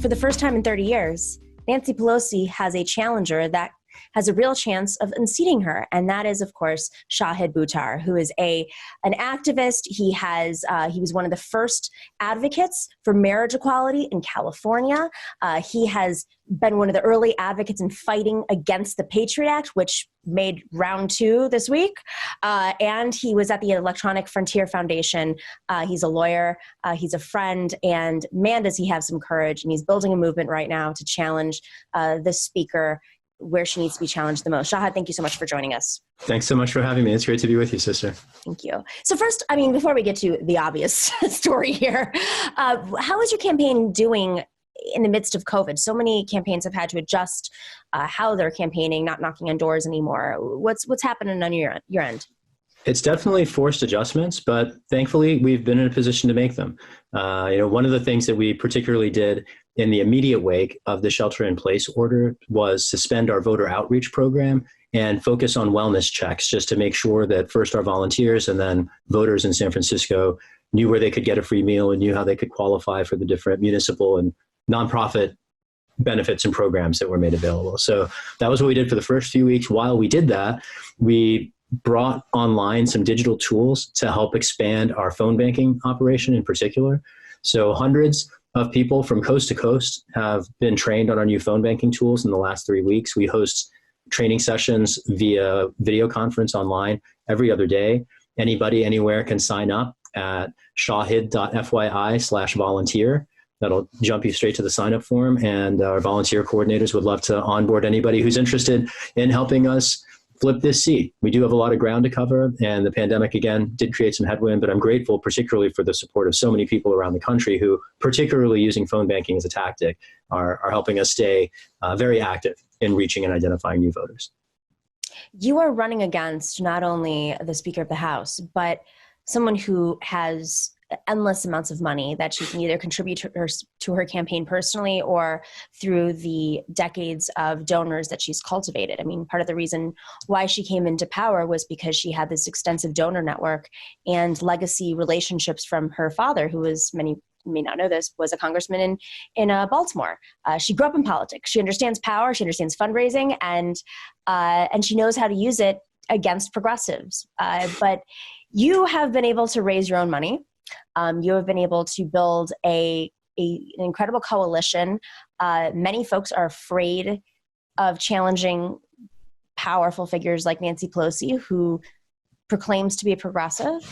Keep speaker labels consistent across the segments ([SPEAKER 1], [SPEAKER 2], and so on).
[SPEAKER 1] for the first time in 30 years, Nancy Pelosi has a challenger that has a real chance of unseating her. And that is, of course, Shahid Buttar, who is an activist. He was one of the first advocates for marriage equality in California. He has been one of the early advocates in fighting against the Patriot Act, which made round 2 this week. And he was at the Electronic Frontier Foundation. He's a lawyer. He's a friend. And man, does he have some courage. And he's building a movement right now to challenge the speaker where she needs to be challenged the most. Shahid, thank you so much for joining us.
[SPEAKER 2] Thanks so much for having me. It's great to be with you, sister.
[SPEAKER 1] Thank you. So first, before we get to the obvious story here, how is your campaign doing in the midst of COVID? So many campaigns have had to adjust how they're campaigning, not knocking on doors anymore. What's happening on your end?
[SPEAKER 2] It's definitely forced adjustments, but thankfully we've been in a position to make them. One of the things that we particularly did in the immediate wake of the shelter-in-place order was suspend our voter outreach program and focus on wellness checks, just to make sure that first our volunteers and then voters in San Francisco knew where they could get a free meal and knew how they could qualify for the different municipal and nonprofit benefits and programs that were made available. So that was what we did for the first few weeks. While we did that, we brought online some digital tools to help expand our phone banking operation in particular. So hundreds of people from coast to coast have been trained on our new phone banking tools in the last 3 weeks. We host training sessions via video conference online every other day. Anybody anywhere can sign up at shahid.fyi/volunteer. That'll jump you straight to the sign up form. And our volunteer coordinators would love to onboard anybody who's interested in helping us flip this seat. We do have a lot of ground to cover, and the pandemic, again, did create some headwind, but I'm grateful particularly for the support of so many people around the country who, particularly using phone banking as a tactic, are helping us stay very active in reaching and identifying new voters. You
[SPEAKER 1] are running against not only the Speaker of the House, but someone who has endless amounts of money that she can either contribute to her campaign personally or through the decades of donors that she's cultivated. Part of the reason why she came into power was because she had this extensive donor network and legacy relationships from her father, who was, many may not know this, was a congressman in Baltimore. She grew up in politics. She understands power. She understands fundraising, and she knows how to use it against progressives. But you have been able to raise your own money. You have been able to build an incredible coalition. Many folks are afraid of challenging powerful figures like Nancy Pelosi, who proclaims to be a progressive.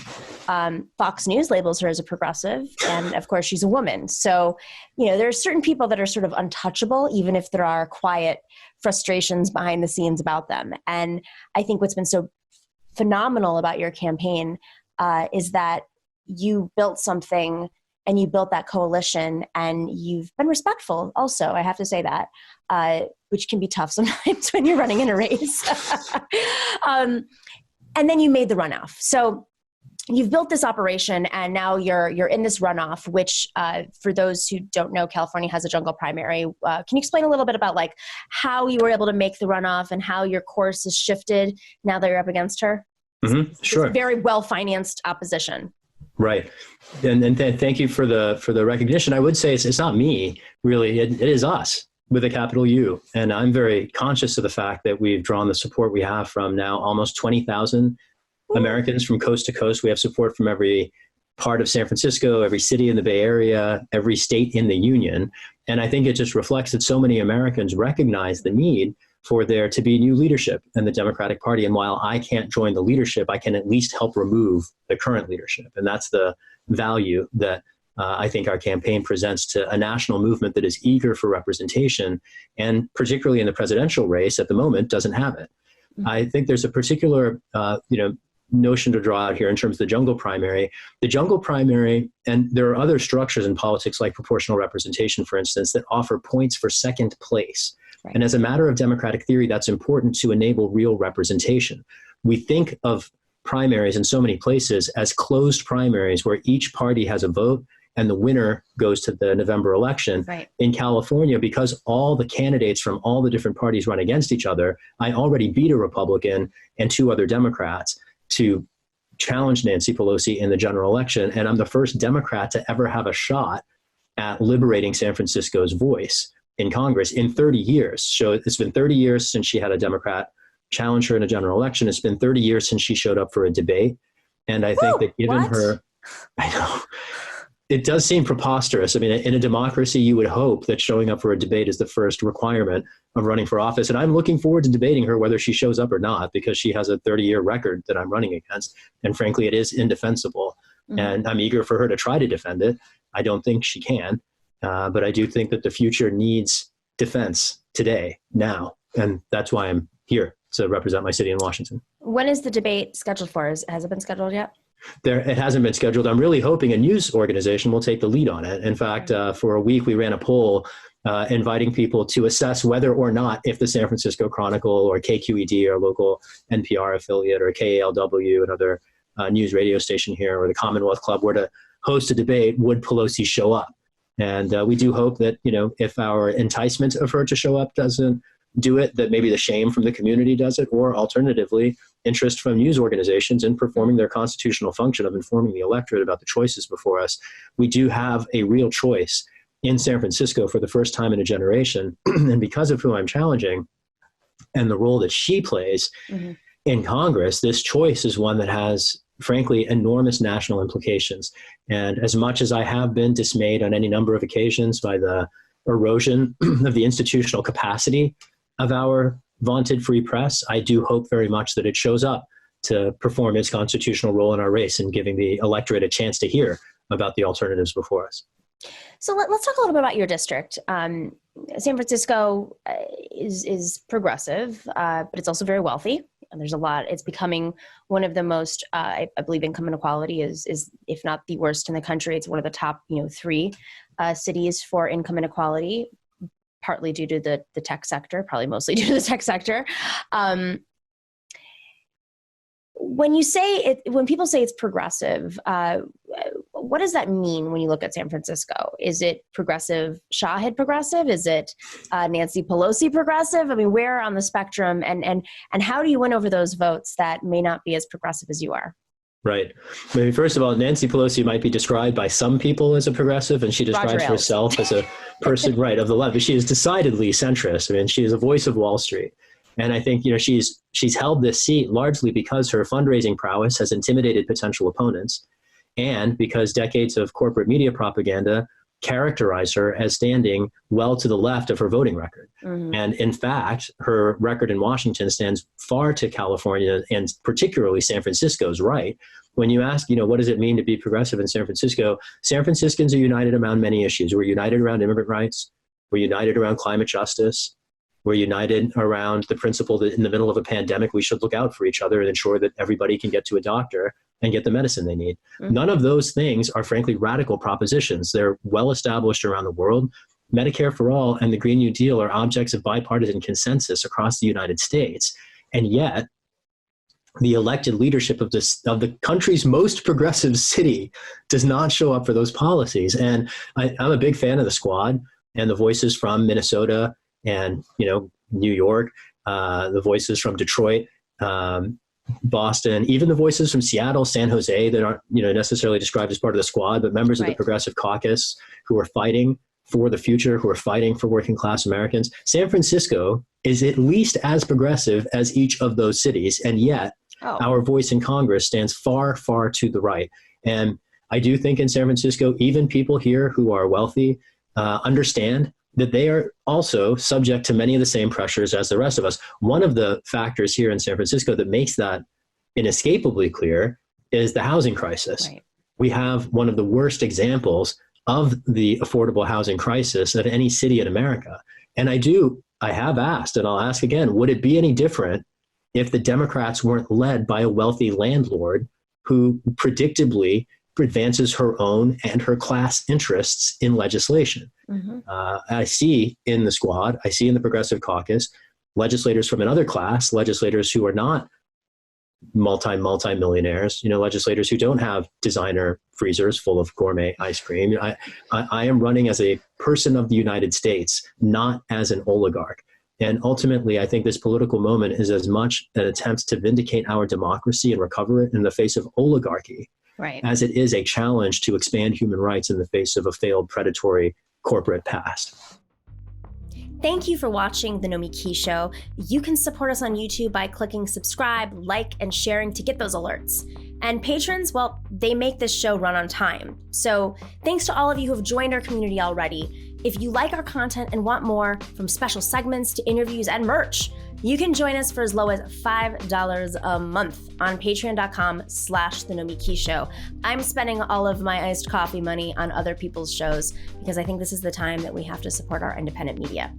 [SPEAKER 1] Fox News labels her as a progressive, and of course she's a woman. So, there are certain people that are sort of untouchable, even if there are quiet frustrations behind the scenes about them. And I think what's been so phenomenal about your campaign is that you built something and you built that coalition, and you've been respectful also, I have to say that, which can be tough sometimes when you're running in a race. And then you made the runoff. So you've built this operation, and now you're in this runoff, which for those who don't know, California has a jungle primary. Can you explain a little bit about how you were able to make the runoff and how your course has shifted now that you're up against her?
[SPEAKER 2] Mm-hmm. Sure.
[SPEAKER 1] Very well-financed opposition.
[SPEAKER 2] Right. And thank you for the recognition. I would say it's not me, really. It is us with a capital U. And I'm very conscious of the fact that we've drawn the support we have from now almost 20,000 Americans from coast to coast. We have support from every part of San Francisco, every city in the Bay Area, every state in the union. And I think it just reflects that so many Americans recognize the need for there to be new leadership in the Democratic Party. And while I can't join the leadership, I can at least help remove the current leadership. And that's the value that I think our campaign presents to a national movement that is eager for representation, and particularly in the presidential race at the moment doesn't have it. Mm-hmm. I think there's a particular notion to draw out here in terms of the jungle primary. The jungle primary, and there are other structures in politics like proportional representation, for instance, that offer points for second place. Right. And as a matter of democratic theory, that's important to enable real representation. We think of primaries in so many places as closed primaries where each party has a vote and the winner goes to the November election. Right. In California, because all the candidates from all the different parties run against each other, I already beat a Republican and 2 other Democrats to challenge Nancy Pelosi in the general election. And I'm the first Democrat to ever have a shot at liberating San Francisco's voice in Congress in 30 years. So it's been 30 years since she had a Democrat challenge her in a general election. It's been 30 years since she showed up for a debate. And I think that given her, I know, it does seem preposterous. I mean, in a democracy, you would hope that showing up for a debate is the first requirement of running for office. And I'm looking forward to debating her whether she shows up or not, because she has a 30-year record that I'm running against. And frankly, it is indefensible. Mm-hmm. And I'm eager for her to try to defend it. I don't think she can. But I do think that the future needs defense today, now. And that's why I'm here to represent my city in Washington.
[SPEAKER 1] When is the debate scheduled for? Has it been scheduled yet?
[SPEAKER 2] It hasn't been scheduled. I'm really hoping a news organization will take the lead on it. In fact, for a week, we ran a poll inviting people to assess whether or not if the San Francisco Chronicle or KQED, our local NPR affiliate, or KALW, another news radio station here, or the Commonwealth Club were to host a debate, would Pelosi show up? And we do hope that, if our enticement of her to show up doesn't do it, that maybe the shame from the community does it, or alternatively, interest from news organizations in performing their constitutional function of informing the electorate about the choices before us. We do have a real choice in San Francisco for the first time in a generation. And because of who I'm challenging and the role that she plays in Congress, this choice is one that has, frankly, enormous national implications. And as much as I have been dismayed on any number of occasions by the erosion of the institutional capacity of our vaunted free press, I do hope very much that it shows up to perform its constitutional role in our race and giving the electorate a chance to hear about the alternatives before us.
[SPEAKER 1] So let's talk a little bit about your district. San Francisco is progressive, but it's also very wealthy. And there's a lot. It's becoming one of the most, I believe, income inequality is if not the worst in the country. It's one of the top, 3 cities for income inequality, partly due to the tech sector, probably mostly due to the tech sector. When people say it's progressive, what does that mean when you look at San Francisco? Is it progressive, Shahid progressive? Is it Nancy Pelosi progressive? I mean, where on the spectrum, and how do you win over those votes that may not be as progressive as you are?
[SPEAKER 2] Right. I mean, first of all, Nancy Pelosi might be described by some people as a progressive, and she describes herself as a person, right, of the left. But she is decidedly centrist. I mean, she is a voice of Wall Street. And I think, she's held this seat largely because her fundraising prowess has intimidated potential opponents, and because decades of corporate media propaganda characterize her as standing well to the left of her voting record. Mm-hmm. And in fact, her record in Washington stands far to California and particularly San Francisco's right. When you ask, what does it mean to be progressive in San Francisco? San Franciscans are united around many issues. We're united around immigrant rights. We're united around climate justice. We're united around the principle that in the middle of a pandemic, we should look out for each other and ensure that everybody can get to a doctor and get the medicine they need. Mm-hmm. None of those things are, frankly, radical propositions. They're well established around the world. Medicare for all and the Green New Deal are objects of bipartisan consensus across the United States. And yet, the elected leadership of the country's most progressive city does not show up for those policies. And I'm a big fan of the Squad and the voices from Minnesota and New York, the voices from Detroit, Boston, even the voices from Seattle, San Jose that aren't necessarily described as part of the Squad, but members of the Progressive Caucus who are fighting for the future, who are fighting for working class Americans. San Francisco is at least as progressive as each of those cities, and yet our voice in Congress stands far, far to the right. And I do think in San Francisco, even people here who are wealthy understand that they are also subject to many of the same pressures as the rest of us. One of the factors here in San Francisco that makes that inescapably clear is the housing crisis. Right. We have one of the worst examples of the affordable housing crisis of any city in America. And I have asked, and I'll ask again, would it be any different if the Democrats weren't led by a wealthy landlord who predictably advances her own and her class interests in legislation? Mm-hmm. I see in the Squad, I see in the Progressive Caucus, legislators from another class, legislators who are not multi-millionaires, legislators who don't have designer freezers full of gourmet ice cream. I am running as a person of the United States, not as an oligarch. And ultimately, I think this political moment is as much an attempt to vindicate our democracy and recover it in the face of oligarchy
[SPEAKER 1] Right.
[SPEAKER 2] as it is a challenge to expand human rights in the face of a failed predatory corporate past.
[SPEAKER 1] Thank you for watching The Nomiki Show. You can support us on YouTube by clicking subscribe, like, and sharing to get those alerts. And patrons, well, they make this show run on time. So thanks to all of you who have joined our community already. If you like our content and want more, from special segments to interviews and merch, you can join us for as low as $5 a month on patreon.com/The Nomiki Show. I'm spending all of my iced coffee money on other people's shows because I think this is the time that we have to support our independent media.